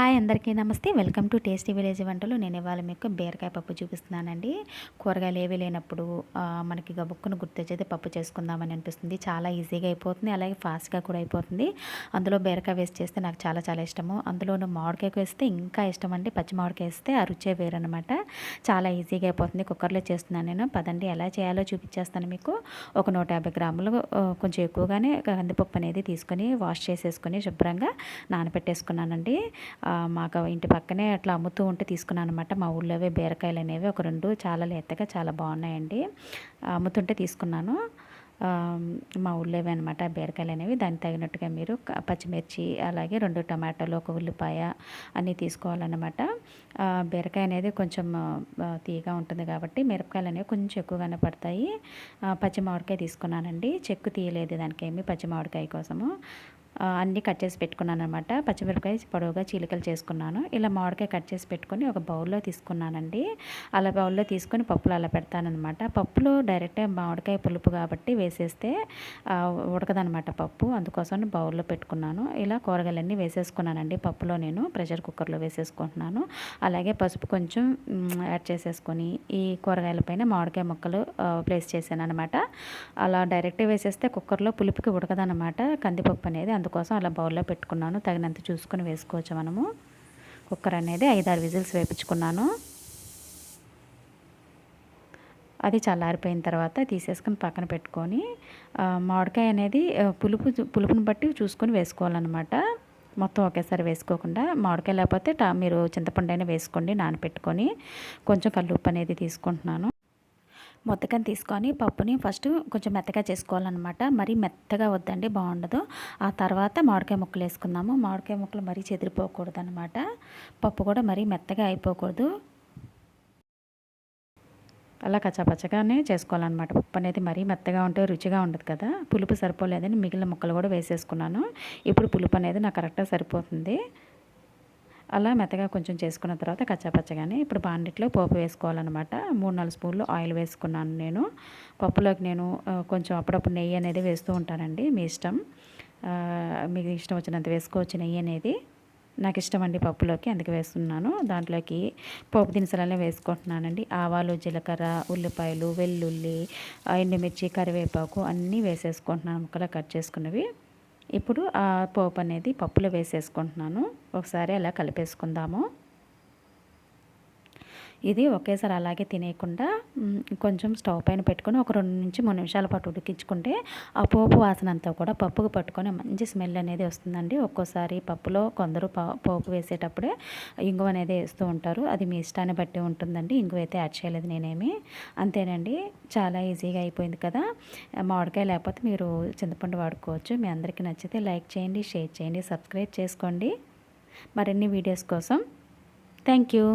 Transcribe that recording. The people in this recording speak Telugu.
హాయ్ అందరికీ నమస్తే. వెల్కమ్ టు టేస్టీ విలేజ్ వంటలు. నేను ఇవాళ మీకు బీరకాయ పప్పు చూపిస్తున్నానండి. కూరగాయలు ఏవి లేనప్పుడు మనకి గబుక్కున గుర్తొచ్చేది పప్పు చేసుకుందామని అనిపిస్తుంది. చాలా ఈజీగా అయిపోతుంది, అలాగే ఫాస్ట్గా కూడా అయిపోతుంది. అందులో బీరకాయ వేసి చేస్తే నాకు చాలా చాలా ఇష్టము. అందులోనూ మామిడికాయ వేస్తే ఇంకా ఇష్టం అండి. పచ్చి మామిడికాయ వేస్తే ఆ రుచే వేరనమాట. చాలా ఈజీగా అయిపోతుంది. కుక్కర్లో చేస్తున్నాను నేను. పదండి ఎలా చేయాలో చూపించేస్తాను మీకు. ఒక 150 గ్రాములు కొంచెం ఎక్కువగానే కందిపప్పు అనేది తీసుకొని వాష్ చేసేసుకొని శుభ్రంగా నానబెట్టేసుకున్నానండి. మాకు ఇంటి పక్కనే అట్లా అమ్ముతూ ఉంటే తీసుకున్నాను అనమాట. మా ఊళ్ళోవే బీరకాయలు అనేవి ఒక 2 చాలా లేతగా చాలా బాగున్నాయండి. అమ్ముతుంటే తీసుకున్నాను. మా ఊళ్ళోవే అనమాట బీరకాయలు అనేవి. దానికి తగినట్టుగా మీరు పచ్చిమిర్చి, అలాగే 2 టమాటాలు, ఒక ఉల్లిపాయ అన్నీ తీసుకోవాలన్నమాట. బీరకాయ అనేది కొంచెం తీయగా ఉంటుంది కాబట్టి మిరపకాయలు అనేవి కొంచెం ఎక్కువగానే పడతాయి. పచ్చి మామిడికాయ తీసుకున్నానండి. చెక్కు తీయలేదు దానికేమి, పచ్చి మామిడికాయ కోసము. అన్నీ కట్ చేసి పెట్టుకున్నాను అనమాట. పచ్చిమిరపకాయ పొడవుగా చీలికలు చేసుకున్నాను. ఇలా మామిడికాయ కట్ చేసి పెట్టుకొని ఒక బౌల్లో తీసుకున్నానండి. అలా బౌల్లో తీసుకొని పప్పులో అలా పెడతానమాట. పప్పులో డైరెక్ట్గా మామిడికాయ పులుపు కాబట్టి వేసేస్తే ఉడకదనమాట పప్పు. అందుకోసం బౌల్లో పెట్టుకున్నాను. ఇలా కూరగాయలన్నీ వేసేసుకున్నానండి పప్పులో. నేను ప్రెషర్ కుక్కర్లో వేసేసుకుంటున్నాను. అలాగే పసుపు కొంచెం యాడ్ చేసేసుకొని ఈ కూరగాయల పైన మామిడికాయ ముక్కలు ప్లేస్ చేశాను అనమాట. అలా డైరెక్ట్గా వేసేస్తే కుక్కర్లో పులుపుకి ఉడకదనమాట కందిపప్పు అనేది. అందుకోసం అలా బౌల్లో పెట్టుకున్నాను. తగినంత చూసుకొని వేసుకోవచ్చు మనము. కుక్కర్ అనేది 5-6 విజిల్స్ వేపించుకున్నాను. అది చల్లారిపోయిన తర్వాత తీసేసుకొని పక్కన పెట్టుకొని మామిడికాయ అనేది పులుపుని బట్టి చూసుకొని వేసుకోవాలన్నమాట. మొత్తం ఒకేసారి వేసుకోకుండా, మామిడికాయ లేకపోతే మీరు చింతపండు అయినా వేసుకోండి నానబెట్టుకొని. కొంచెం కల్లుప్పు అనేది తీసుకుంటున్నాను. మొత్తకని తీసుకొని పప్పుని ఫస్ట్ కొంచెం మెత్తగా చేసుకోవాలన్నమాట. మరీ మెత్తగా వద్దండి, బాగుండదు. ఆ తర్వాత మామిడికాయ ముక్కలు వేసుకుందాము. మామిడికాయ ముక్కలు మరీ చెదిరిపోకూడదు అనమాట. పప్పు కూడా మరీ మెత్తగా అయిపోకూడదు. అలా కచ్చాపచ్చగానే చేసుకోవాలన్నమాట. పప్పు అనేది మరీ మెత్తగా ఉంటే రుచిగా ఉండదు కదా. పులుపు సరిపోలేదని మిగిలిన ముక్కలు కూడా వేసేసుకున్నాను. ఇప్పుడు పులుపు అనేది నాకు కరెక్ట్గా సరిపోతుంది. అలా మెత్తగా కొంచెం చేసుకున్న తర్వాత కచ్చాపచ్చగానే ఇప్పుడు బాండిట్లో పోపు వేసుకోవాలన్నమాట. 3-4 స్పూన్లు ఆయిల్ వేసుకున్నాను నేను. పప్పులోకి నేను కొంచెం అప్పుడప్పుడు నెయ్యి అనేది వేస్తూ ఉంటానండి. మీ ఇష్టం, మీకు ఇష్టం వచ్చినంత వేసుకోవచ్చు నెయ్యి అనేది. నాకు ఇష్టం అండి పప్పులోకి, అందుకే వేస్తున్నాను. దాంట్లోకి పోపు దినుసులనే వేసుకుంటున్నానండి. ఆవాలు, జీలకర్ర, ఉల్లిపాయలు, వెల్లుల్లి, ఎండుమిర్చి, కరివేపాకు అన్నీ వేసేసుకుంటున్నాను ముక్కలు కట్ చేసుకున్నవి. ఇప్పుడు ఆ పోపు అనేది పప్పులో వేసేసుకుంటున్నాను. ఒకసారి అలా కలిపేసుకుందాము. ఇది ఒకేసారి అలాగే తినేయకుండా కొంచెం స్టవ్ పైన పెట్టుకొని ఒక 2-3 నిమిషాల పాటు ఉడికించుకుంటే ఆ పోపు వాసన అంతా కూడా పప్పుకు పట్టుకొని మంచి స్మెల్ అనేది వస్తుందండి. ఒక్కోసారి పప్పులో కొందరు పోపు వేసేటప్పుడే ఇంగువ అనేది వేస్తూ ఉంటారు. అది మీ ఇష్టాన్ని బట్టి ఉంటుందండి. ఇంగువ అయితే యాడ్ చేయలేదు నేనేమి. అంతేనండి, చాలా ఈజీగా అయిపోయింది కదా. మామిడికాయ లేకపోతే మీరు చింతపండు వాడుకోవచ్చు. మీ అందరికీ నచ్చితే లైక్ చేయండి, షేర్ చేయండి, సబ్స్క్రైబ్ చేసుకోండి మరిన్ని వీడియోస్ కోసం. Thank you.